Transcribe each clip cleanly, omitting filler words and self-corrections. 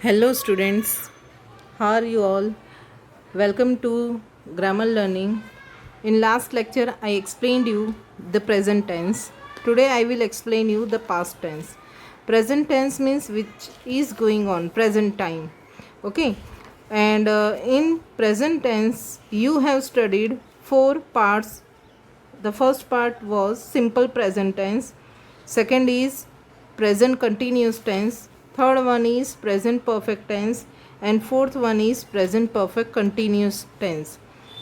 Hello students, how are you all? Welcome to grammar learning. In last lecture I explained you the present tense. Today I will explain you the past tense. Present tense means which is going on, present time. Okay. And in present tense you have studied four parts. The first part was simple present tense. Second is present continuous tense. Third one is present perfect tense. And fourth one is present perfect continuous tense.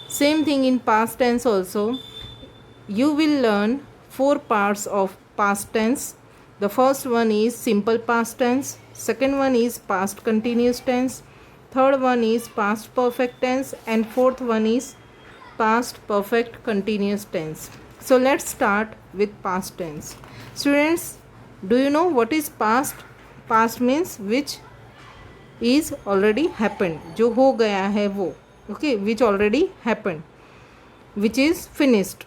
Same thing in past tense also. You will learn four parts of past tense. The first one is simple past tense. Second one is past continuous tense. Third one is past perfect tense. And fourth one is past perfect continuous tense. So let's start with past tense. Students, do you know what is past? Past means which is already happened. जो हो गया है वो. Okay, which already happened. Which is finished.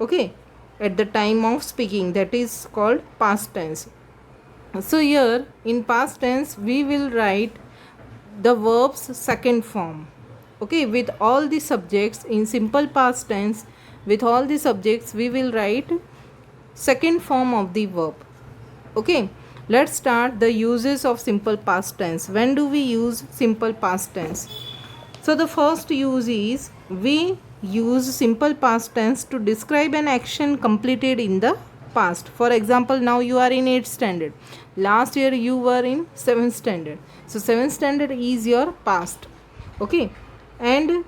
Okay, at the time of speaking, that is called past tense. So here in past tense we will write the verb's second form. Okay, with all the subjects in simple past tense, with all the subjects we will write second form of the verb. Okay, let's start the uses of simple past tense. When do we use simple past tense? So the first use is we use simple past tense to describe an action completed in the past. For example, now you are in 8th standard. Last year you were in 7th standard. So 7th standard is your past. Okay, and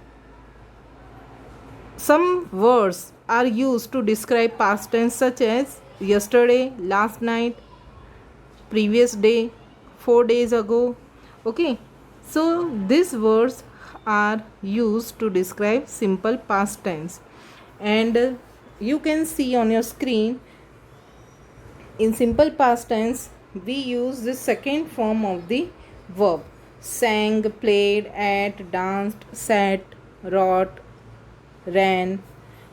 some words are used to describe past tense such as yesterday, last night, previous day, 4 days ago. Okay, so these words are used to describe simple past tense, and you can see on your screen in simple past tense we use the second form of the verb: sang, played, ate, danced, sat, wrote, ran.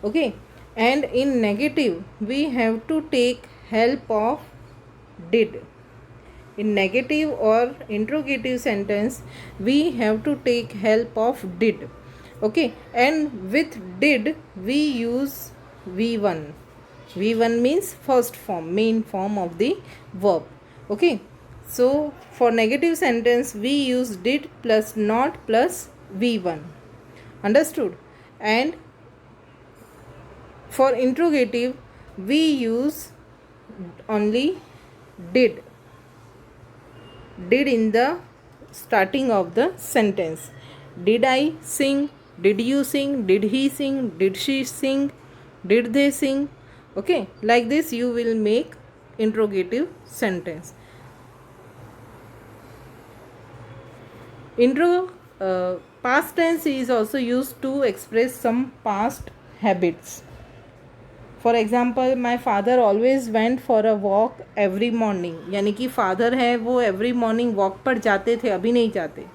Okay, and in negative we have to take help of did. In negative or interrogative sentence we have to take help of did. Okay, and with did we use v1. V1 means first form, main form of the verb. Okay, so for negative sentence we use did plus not plus v1. Understood? And for interrogative we use only did in the starting of the sentence. Did I sing? Did you sing? Did he sing? Did she sing? Did they sing? Okay, like this you will make interrogative sentence. Past tense is also used to express some past habits. For example my father always went for a walk every morning, यानी कि father है वो every morning walk पर जाते थे, अभी नहीं जाते.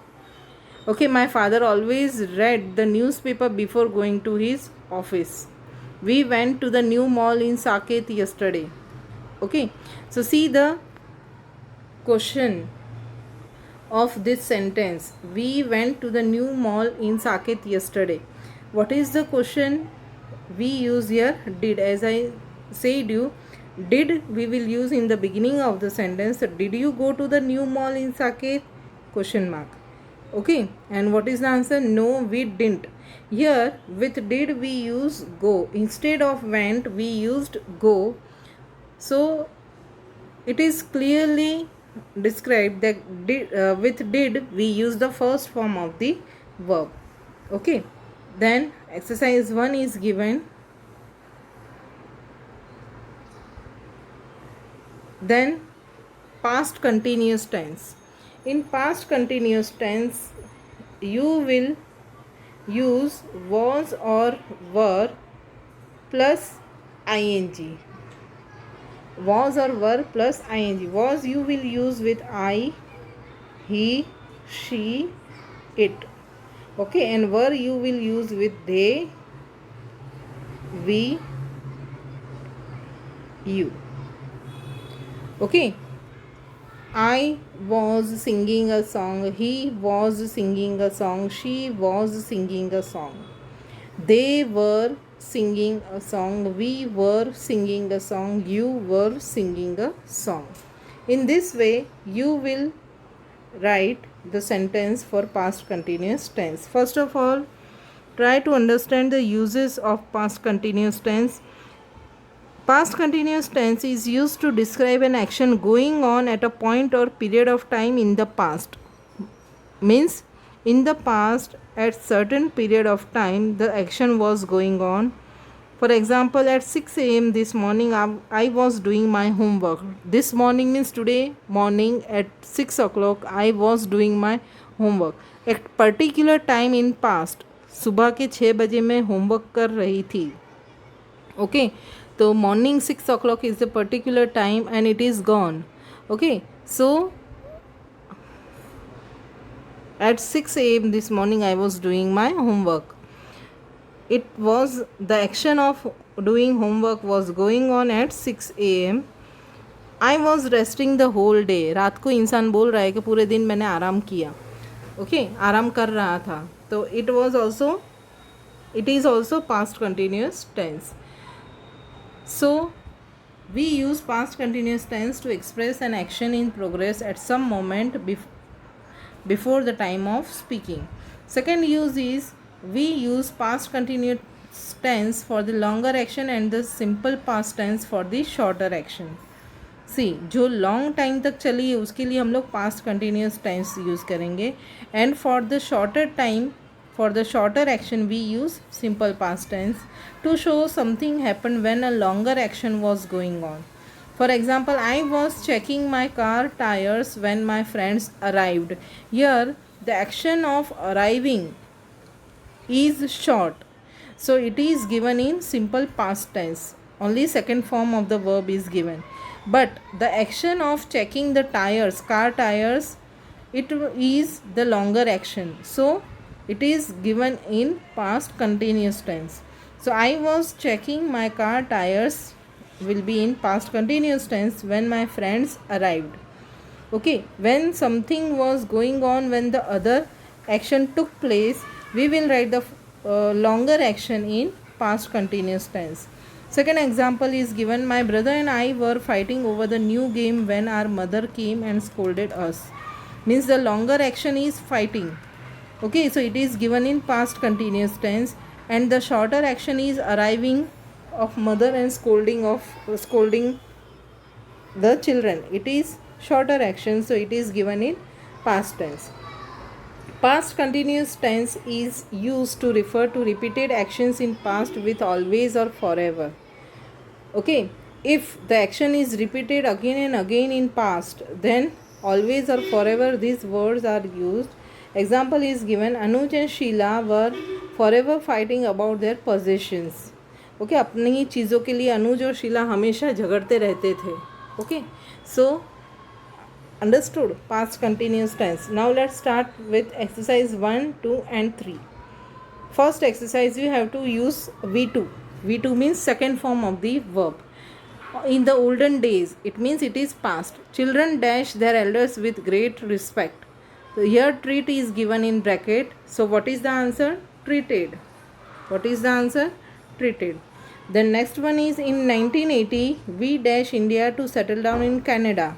Okay, my father always read the newspaper before going to his office. We went to the new mall in Saket yesterday. Okay, so see the question of this sentence. We went to the new mall in Saket yesterday. What is the question? We use here did. As I said you, did we will use in the beginning of the sentence. Did you go to the new mall in Saket? Question mark. Okay, and what is the answer? No, we didn't. Here with did we use go. Instead of went we used go. So it is clearly described that with did we use the first form of the verb. Okay, then exercise 1 is given. Then past continuous tense. In past continuous tense you will use was or were plus ing. Was or were plus ing. Was you will use with I, he, she, it. Okay, and were you will use with they, we, you. Okay, I was singing a song. He was singing a song. She was singing a song. They were singing a song. We were singing a song. You were singing a song. In this way, you will write the sentence for past continuous tense. First of all, try to understand the uses of past continuous tense. Past continuous tense is used to describe an action going on at a point or period of time in the past. Means in the past at certain period of time the action was going on. For example, at 6 a.m. this morning I was doing my homework. This morning means today morning at 6 o'clock I was doing my homework. At particular time in past, सुबह के 6 बजे मैं homework कर रही थी. Okay, so morning 6 o'clock is the particular time and it is gone. Okay, so at 6 a.m. this morning I was doing my homework. It was the action of doing homework was going on at 6 a.m. I was resting the whole day. रात को इंसान बोल रहा है कि पूरे दिन मैंने आराम किया. Okay, आराम कर रहा था. तो it is also past continuous tense. So we use past continuous tense to express an action in progress at some moment before the time of speaking. Second use is we use past continuous tense for the longer action and the simple past tense for the shorter action. सी जो long time तक चली है उसके लिए हम लोग past continuous tense use करेंगे and for the shorter time for the shorter action we use simple past tense to show something happened when a longer action was going on. For example, I was checking my car tires when my friends arrived. Here the action of arriving is short, so it is given in simple past tense. Only second form of the verb is given, but the action of checking the tires, car tires, it is the longer action, so it is given in past continuous tense. So I was checking my car tires will be in past continuous tense when my friends arrived. Okay, when something was going on, when the other action took place, we will write the longer action in past continuous tense. Second example is given, my brother and I were fighting over the new game when our mother came and scolded us. Means the longer action is fighting. Okay, so it is given in past continuous tense and the shorter action is arriving of mother and scolding the children. It is shorter action, so it is given in past tense. Past continuous tense is used to refer to repeated actions in past with always or forever. Okay, if the action is repeated again and again in past, then always or forever these words are used. Example is given, Anuj and Sheila were forever fighting about their possessions. Okay, अपनी चीज़ों के लिए अनुज और शीला हमेशा झगड़ते रहते थे. Okay, so understood past continuous tense. Now let's start with exercise 1, 2 and 3. First exercise we have to use V2. V2 means second form of the verb. In the olden days, it means it is past. Children dash their elders with great respect. So here treat is given in bracket. So what is the answer? Treated. What is the answer? Treated. Then next one is in 1980 we dash India to settle down in Canada.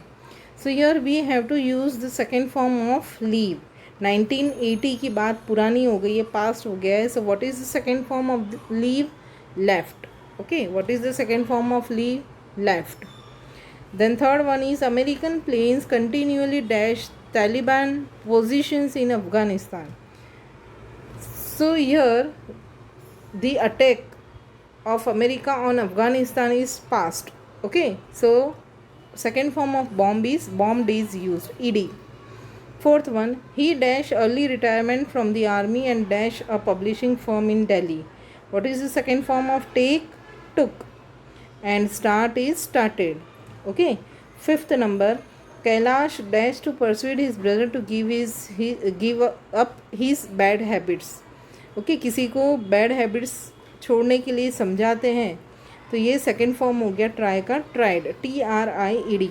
So here we have to use the second form of leave. 1980 की बात पुरानी हो गई है, past हो गया है. So what is the second form of leave? Left. Okay, what is the second form of leave? Left. Then third one is American planes continually dash Taliban positions in Afghanistan. So here the attack of America on Afghanistan is past. Okay, so second form of bombed is used, ed. Fourth one, he dash early retirement from the army and dash a publishing firm in Delhi. What is the second form of take? Took. And start is started. Okay, fifth number, Kailash dash to persuade his brother to give up his bad habits. Okay, किसी को bad habits छोड़ने के लिए समझाते हैं, तो ये second form हो गया ट्राई का, tried, TRIED.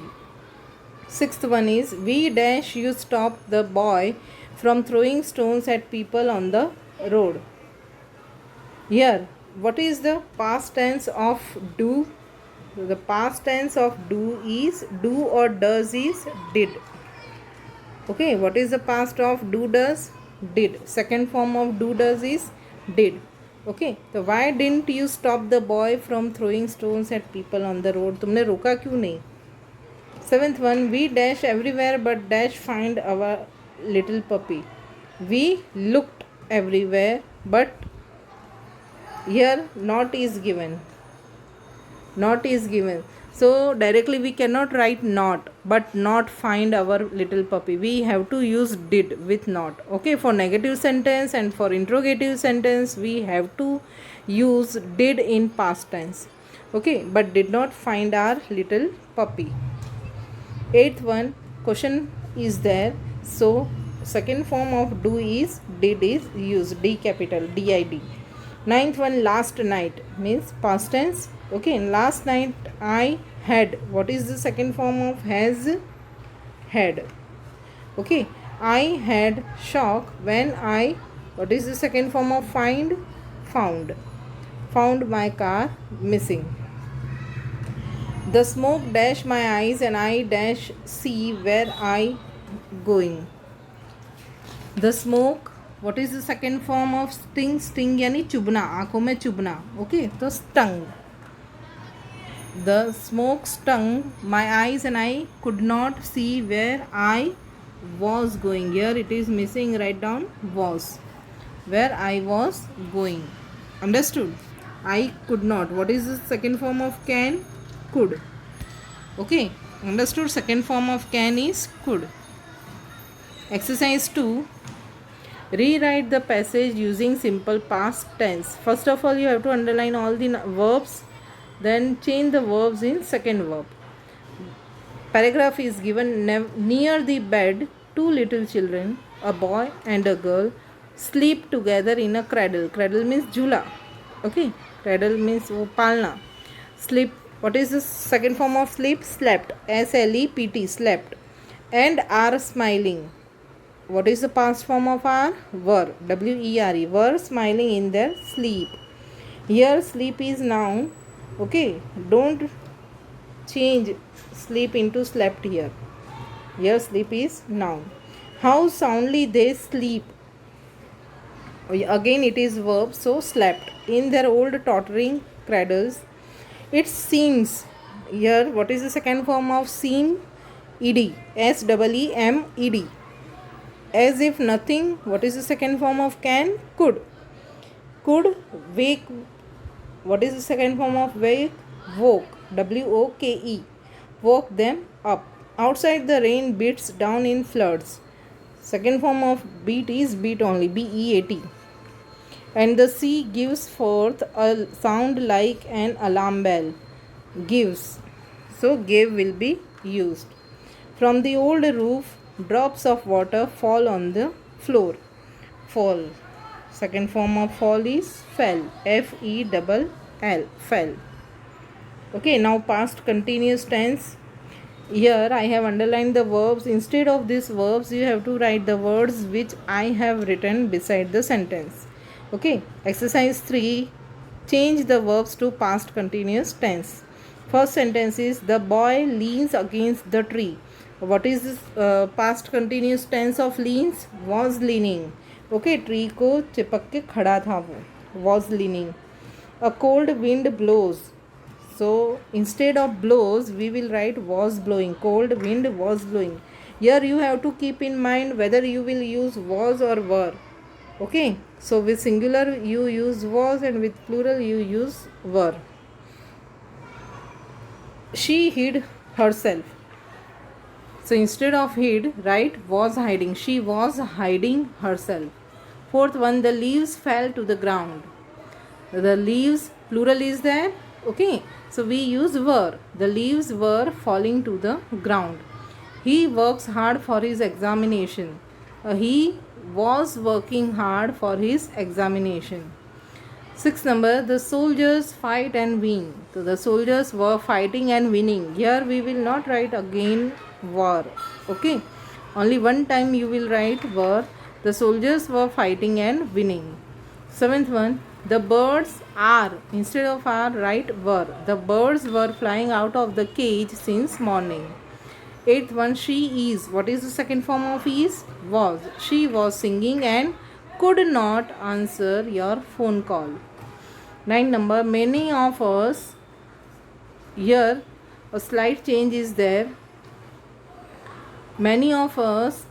Sixth one is we dash you stop the boy from throwing stones at people on the road. Here, what is the past tense of do? The past tense of do is do or does is did. Okay, what is the past of do does? Did. Second form of do does is did. Okay, so why didn't you stop the boy from throwing stones at people on the road? तुमने रोका क्यों नहीं? Seventh one, we dash everywhere but dash find our little puppy. We looked everywhere but here not is given. Not is given. So directly we cannot write not, but not find our little puppy. We have to use did with not. Okay, for negative sentence and for interrogative sentence we have to use did in past tense. Okay, but did not find our little puppy. Eighth one, question is there, so second form of do is did is used, D capital, DID. Ninth one, last night means past tense. Okay, last night I had. What is the second form of has? Had. Okay, I had shock when I. What is the second form of find? Found. Found my car missing. The smoke dash my eyes and I dash see where I going. The smoke, what is the second form of sting? Sting यानी चुभना, आँखों में चुभना. Okay, तो stung. The smoke stung my eyes and I could not see where I was going. Here it is missing, write down was. Where I was going. Understood? I could not. What is the second form of can? Could. Okay, understood? Second form of can is could. Exercise 2. Rewrite the passage using simple past tense. First of all, you have to underline all the verbs, then change the verbs in second verb. Paragraph is given. Near the bed, two little children, a boy and a girl, sleep together in a cradle. Cradle means jhula. Okay, cradle means palna. Sleep. What is the second form of sleep? Slept. S-L-E-P-T. Slept. And are smiling. What is the past form of are? Were. W-E-R-E. Were smiling in their sleep. Here sleep is noun. Okay. Don't change sleep into slept here. Here sleep is noun. How soundly they sleep. Again it is verb. So slept. In their old tottering cradles. It seems. Here what is the second form of seem? Ed. S-E-E-M-E-D. As if nothing. What is the second form of can? Could. Could wake. What is the second form of wake? Woke. W-O-K-E. Woke them up. Outside the rain beats down in floods. Second form of beat is beat only. B-E-A-T. And the sea gives forth a sound like an alarm bell. Gives. So gave will be used. From the old roof, drops of water fall on the floor. Fall. Second form of fall is fell. F-E-L-L. Fell. Okay, now past continuous tense. Here I have underlined the verbs. Instead of these verbs, you have to write the words which I have written beside the sentence. Okay, exercise 3. Change the verbs to past continuous tense. First sentence is the boy leans against the tree. What is this past continuous tense of leans? Was leaning. Okay, tree को चिपक के खड़ा था वो. Was leaning. A cold wind blows. So instead of blows, we will write was blowing. Cold wind was blowing. Here you have to keep in mind whether you will use was or were. Okay, so with singular you use was and with plural you use were. She hid herself. So instead of hid, write was hiding. She was hiding herself. Fourth one, the leaves fell to the ground. The leaves, plural is there. Okay, so we use were. The leaves were falling to the ground. He works hard for his examination. He was working hard for his examination. Sixth number, the soldiers fight and win. So the soldiers were fighting and winning. Here we will not write again war. Okay, only one time you will write were. The soldiers were fighting and winning. Seventh one, the birds are, instead of are, write were. The birds were flying out of the cage since morning. Eighth one, she is. What is the second form of is? Was. She was singing and could not answer your phone call. Ninth number, many of us. Here a slight change is there. Many of us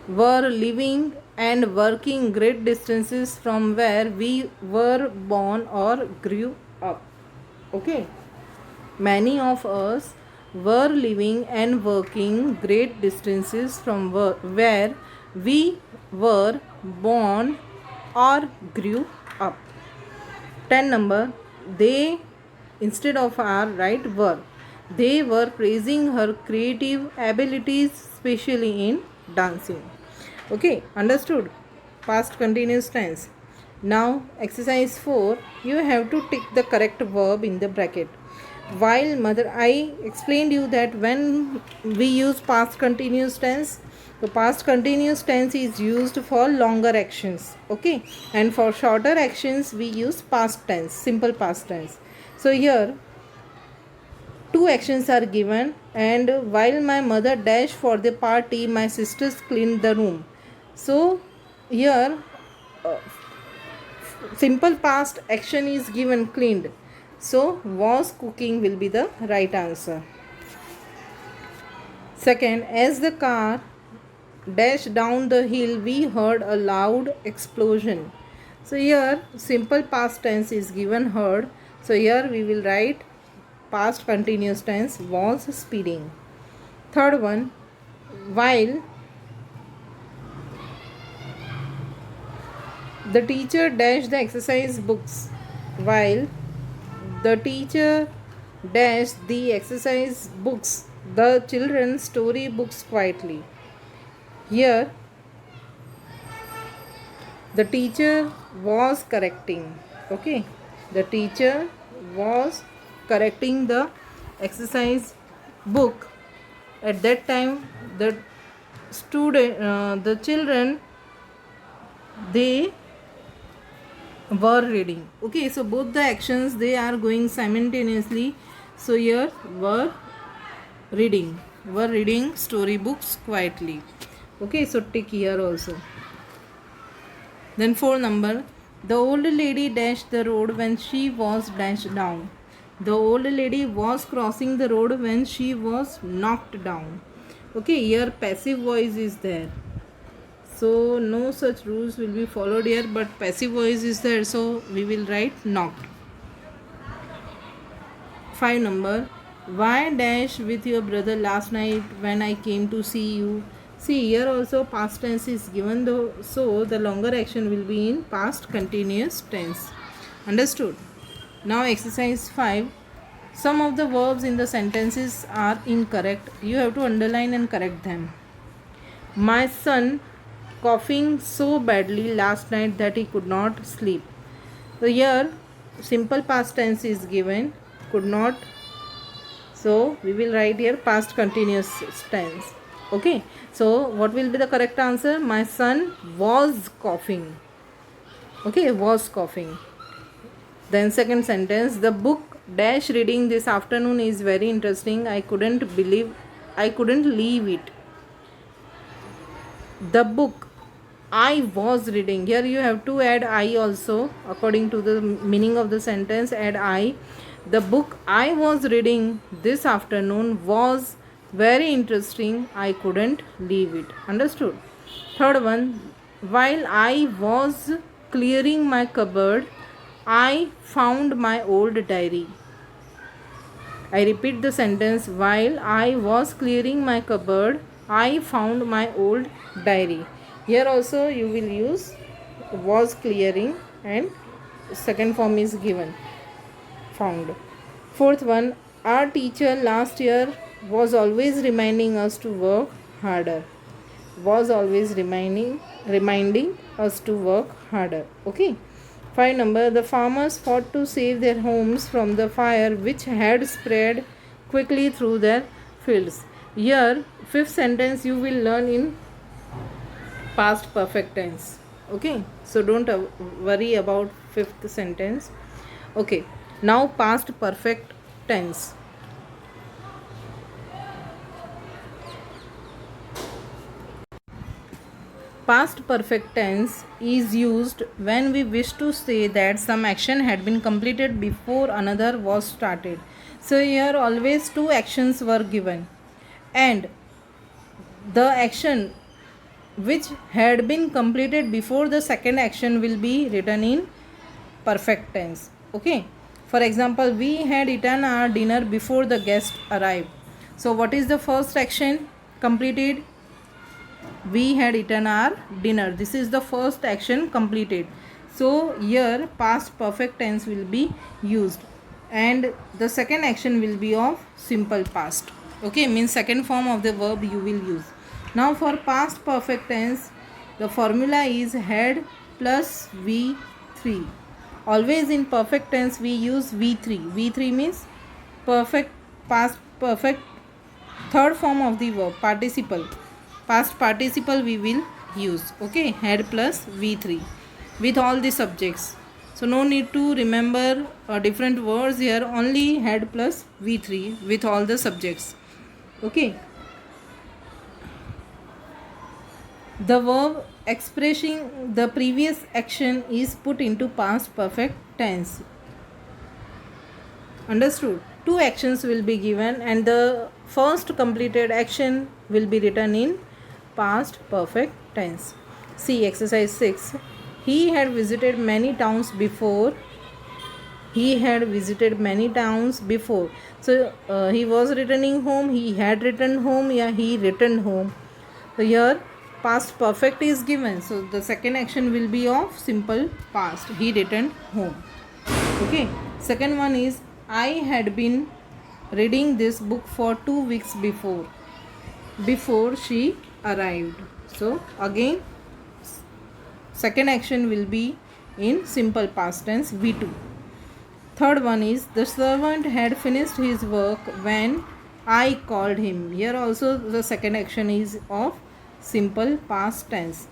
were living and working great distances from where we were born or grew up. Okay. Many of us were living and working great distances from where we were born or grew up. 10 number, they, instead of are, write were. They were praising her creative abilities, especially in dancing. Okay, understood? Past continuous tense. Now, exercise 4, you have to tick the correct verb in the bracket. While mother, I explained you that when we use past continuous tense, the past continuous tense is used for longer actions. Okay, and for shorter actions we use past tense, simple past tense. So here two actions are given, and while my mother dashed for the party, my sisters cleaned the room. So here simple past action is given, cleaned. So was cooking will be the right answer. Second, as the car dashed down the hill, we heard a loud explosion. So here simple past tense is given, heard. So here we will write past continuous tense, was speeding. Third one, while the teacher dashed the exercise books. While the teacher dashed the exercise books, the children's story books quietly. Here the teacher was correcting. Okay, the teacher was correcting the exercise book. At that time the children, they were reading. Okay, so both the actions, they are going simultaneously. So here were reading storybooks quietly. Okay, so tick here also. Then 4 number, the old lady dashed the road when she was dashed down. The old lady was crossing the road when she was knocked down. Okay, here passive voice is there. So no such rules will be followed here, but passive voice is there, so we will write knocked. 5 number, why dash with your brother last night when I came to see you? See, here also past tense is given, though, so the longer action will be in past continuous tense. Understood? Now exercise 5. Some of the verbs in the sentences are incorrect. You have to underline and correct them. My son coughing so badly last night that he could not sleep. So here simple past tense is given, could not. So we will write here past continuous tense. Okay, so what will be the correct answer? My son was coughing. Okay, was coughing. Then second sentence, the book dash reading this afternoon is very interesting. I couldn't leave it. The book I was reading. Here you have to add I also. According to the meaning of the sentence, add I. The book I was reading this afternoon was very interesting. I couldn't leave it. Understood? Third one, while I was clearing my cupboard, I found my old diary. I repeat the sentence, while I was clearing my cupboard, I found my old diary. Here also you will use was clearing and second form is given, found. Fourth one, our teacher last year was always reminding us to work harder. Was always reminding us to work harder. Okay. 5 number, the farmers fought to save their homes from the fire which had spread quickly through their fields. Here, fifth sentence you will learn in past perfect tense. Okay, so don't worry about fifth sentence. Okay, now past perfect tense. Past perfect tense is used when we wish to say that some action had been completed before another was started. So here always two actions were given, and the action which had been completed before the second action will be written in perfect tense. Okay, for example, we had eaten our dinner before the guest arrived. So what is the first action completed? We had eaten our dinner. This is the first action completed. So here past perfect tense will be used, and the second action will be of simple past. Okay, means second form of the verb you will use. Now for past perfect tense, the formula is had plus V3. Always in perfect tense we use V3. V3 means perfect, past perfect, third form of the verb, participle. Past participle we will use. Okay, had plus V3 with all the subjects. So no need to remember different words here, only had plus V3 with all the subjects. Okay, the verb expressing the previous action is put into past perfect tense. Understood? Two actions will be given, and the first completed action will be written in past perfect tense. See exercise 6. He had visited many towns before. He had visited many towns before. So he was returning home. He had returned home. Yeah, he returned home. So here past perfect is given. So the second action will be of simple past. He returned home. Okay. Second one is I had been reading this book for 2 weeks before she arrived. So again second action will be in simple past tense, V2. Third one is the servant had finished his work when I called him. Here also the second action is of simple past tense.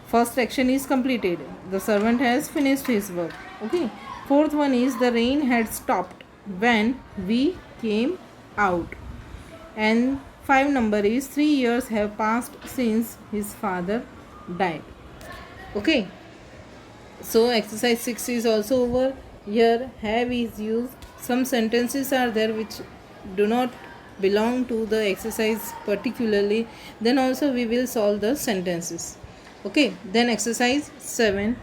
First action is completed. The servant has finished his work. Okay. Fourth one is the rain had stopped when we came out. And 5 number is 3 years have passed since his father died. Okay, so exercise 6 is also over. Here have is used. Some sentences are there which do not belong to the exercise particularly, then also we will solve the sentences. Okay, then exercise 7,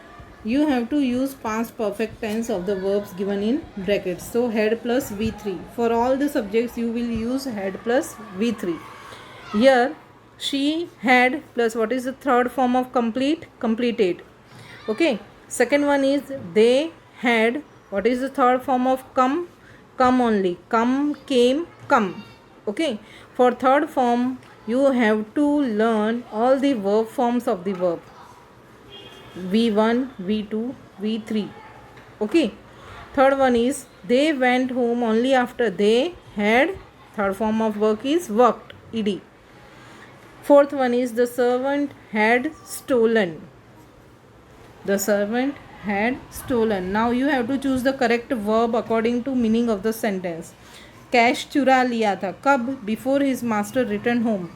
you have to use past perfect tense of the verbs given in brackets. So had plus V3. For all the subjects you will use had plus V3. Here she had plus what is the third form of complete? Completed. Okay. Second one is they had. What is the third form of come? Come only. Come, came, come. Okay. For third form you have to learn all the verb forms of the verb. V1, V2, V3. Okay. Third one is they went home only after they had. Third form of work is worked. Ed. Fourth one is the servant had stolen. The servant had stolen. Now you have to choose the correct verb according to meaning of the sentence. Cash चुरा लिया था कब? Before his master return home.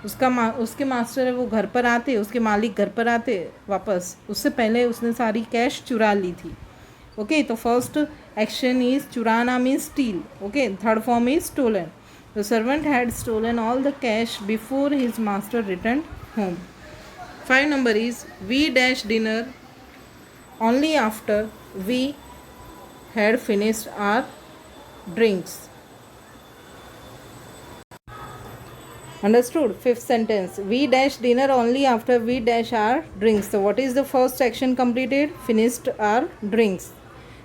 उसके master है वो घर पर आते, उसके मालिक घर पर आते वापस, उससे पहले उसने सारी कैश चुरा ली थी. ओके, तो फर्स्ट एक्शन इज चुराना means steal. Okay, third form is stolen. The servant had stolen all the cash before his master returned home. 5 number is we dash dinner only after we had finished our drinks. Understood? Fifth sentence. We dash dinner only after we dash our drinks. So what is the first action completed? Finished our drinks.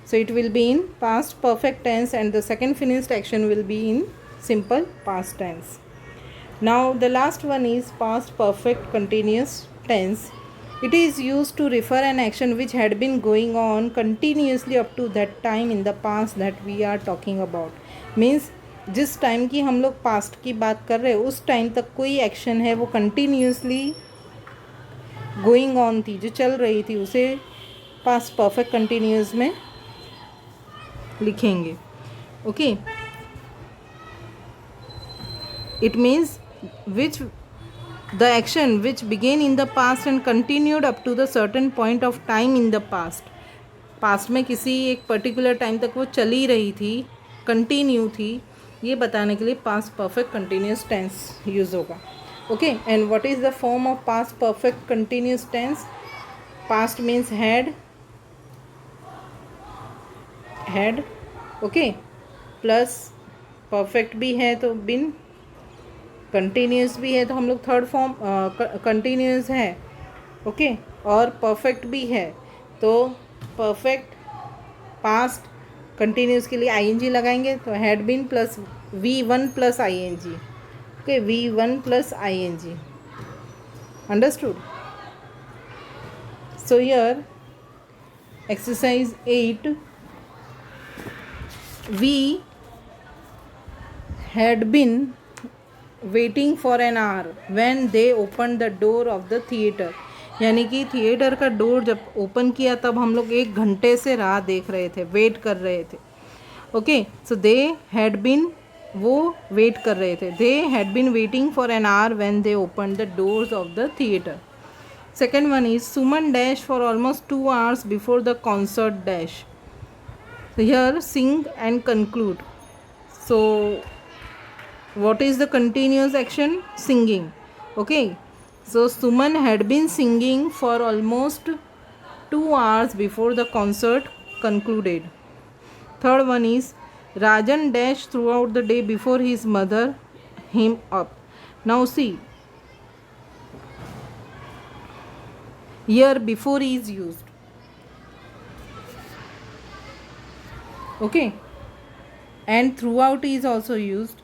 So it will be in past perfect tense, and the second finished action will be in simple past tense. Now the last one is past perfect continuous tense. It is used to refer an action which had been going on continuously up to that time in the past that we are talking about. Means जिस time की हम लोग past की बात कर रहे हैं उस टाइम तक कोई एक्शन है वो कंटिन्यूसली गोइंग ऑन थी, जो चल रही थी, उसे पास्ट परफेक्ट कंटिन्यूस में लिखेंगे. Okay, it means which the action which began in the past and continued up to the certain point of time in the past. Past में किसी एक पर्टिकुलर टाइम तक वो चली रही थी, कंटिन्यू थी, ये बताने के लिए past perfect continuous tense use होगा. Okay, and what is the form of past perfect continuous tense? Past means had. Okay, plus perfect भी है तो बिन, कंटिन्यूस भी है तो हम लोग थर्ड फॉर्म कंटिन्यूस है. ओके, और परफेक्ट भी है तो परफेक्ट पास्ट कंटिन्यूस के लिए आईएनजी लगाएंगे तो had been plus V1 plus ING. Okay, V1 plus ING. Understood? So here exercise 8, we had been waiting for an hour when they opened the door of the theater. यानी कि theatre का door जब open किया तब हम लोग 1 घंटे से राह देख रहे थे, वेट कर रहे थे. Okay, so they had been, वो वेट कर रहे थे. They had been waiting for an hour when they open the doors of the theatre. Second one is Suman dash for almost 2 hours before the concert dash. Here sing and conclude. So what is the continuous action? Singing. Okay, so Suman had been singing for almost 2 hours before the concert concluded. Third one is Rajan dashed throughout the day before his mother him up. Now see, here before is used. Okay, and throughout is also used.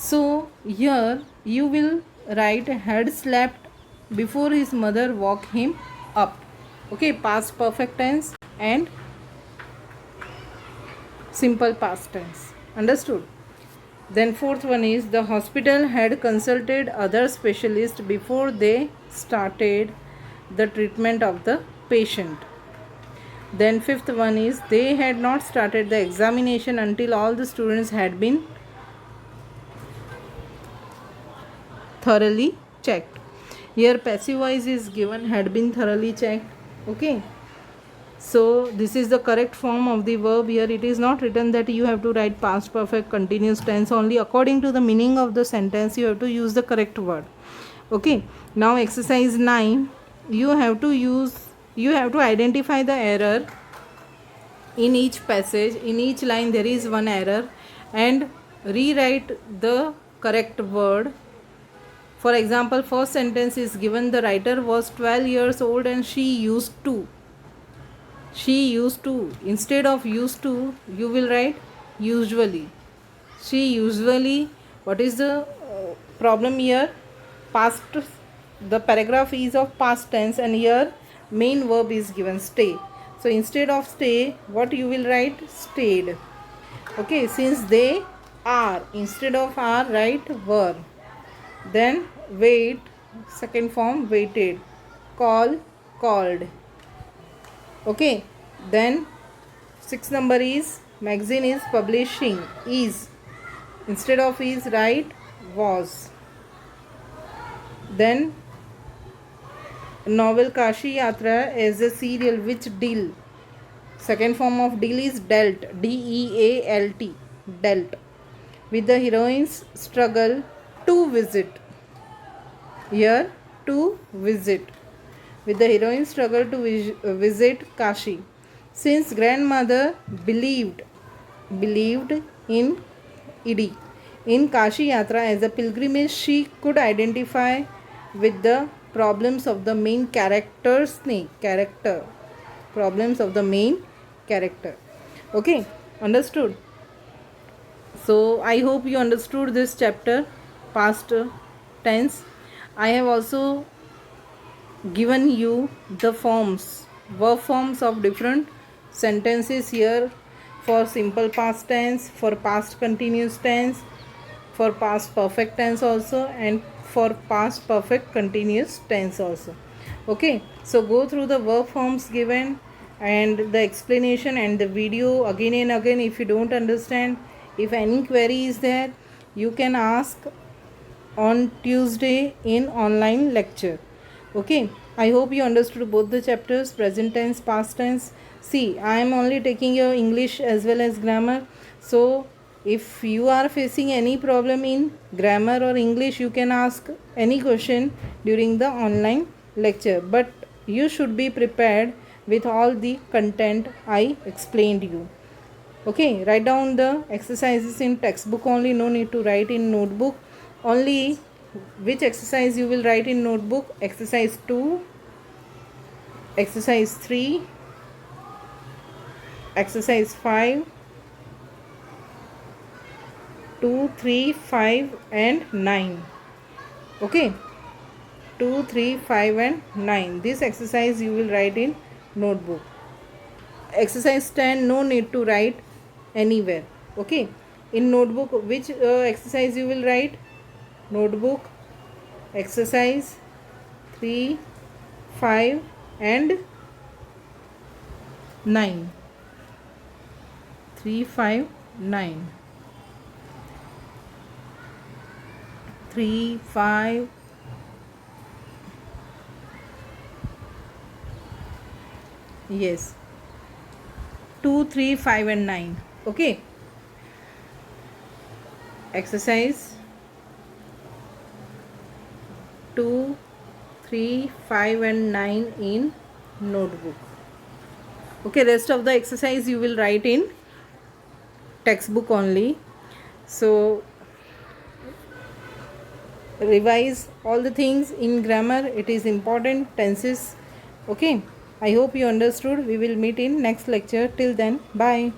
So here you will write had slept before his mother woke him up. Okay, past perfect tense and simple past tense. Understood? Then fourth one is the hospital had consulted other specialists before they started the treatment of the patient. Then fifth one is they had not started the examination until all the students had been thoroughly checked. Here passive voice is given, had been thoroughly checked. Okay, so this is the correct form of the verb. Here it is not written that you have to write past perfect continuous tense only. According to the meaning of the sentence you have to use the correct word. Okay, now exercise 9, you have to identify the error in each passage. In each line there is one error and rewrite the correct word. For example, first sentence is given, the writer was 12 years old and she used to. Instead of used to, you will write usually. She usually. What is the problem here? Past. The paragraph is of past tense and here main verb is given, stay. So instead of stay, what you will write? Stayed. Okay, since they are, instead of are, write were. Then wait, second form, waited. Call, called. Okay, then 6 number is magazine is publishing, is, instead of is write was. Then novel Kashi Yatra is a serial which deal, second form of deal is dealt, DEALT, dealt with the heroine's struggle to visit. Here to visit, with the heroine's struggle to visit Kashi. Since grandmother believed in Idi, in Kashi Yatra as a pilgrimage, she could identify with the problems of the main problems of the main character. Okay, understood? So I hope you understood this chapter, past tense. I have also given you the forms, verb forms of different sentences here for simple past tense, for past continuous tense, for past perfect tense also, and for past perfect continuous tense also. Okay, so go through the verb forms given and the explanation and the video again and again. If you don't understand, if any query is there, you can ask on Tuesday in online lecture. Okay, I hope you understood both the chapters, present tense, past tense. See, I am only taking your English as well as grammar. So if you are facing any problem in grammar or English, you can ask any question during the online lecture, but you should be prepared with all the content I explained you. Okay, write down the exercises in textbook only, no need to write in notebook. Only which exercise you will write in notebook? Exercise 2, exercise 3, exercise 5, 2, 3, 5 and 9. Okay, 2, 3, 5 and 9. This exercise you will write in notebook. Exercise 10, no need to write anywhere. Okay, in notebook which exercise you will write? Notebook exercise 3, 5 and 9. 3, 5, 9. 3, 5. Yes. 2, 3, 5 and 9. Okay. Exercise 2, 3, 5 and 9 in notebook. Okay, rest of the exercise you will write in textbook only. So revise all the things in grammar. It is important, tenses. Okay, I hope you understood. We will meet in next lecture. Till then, bye.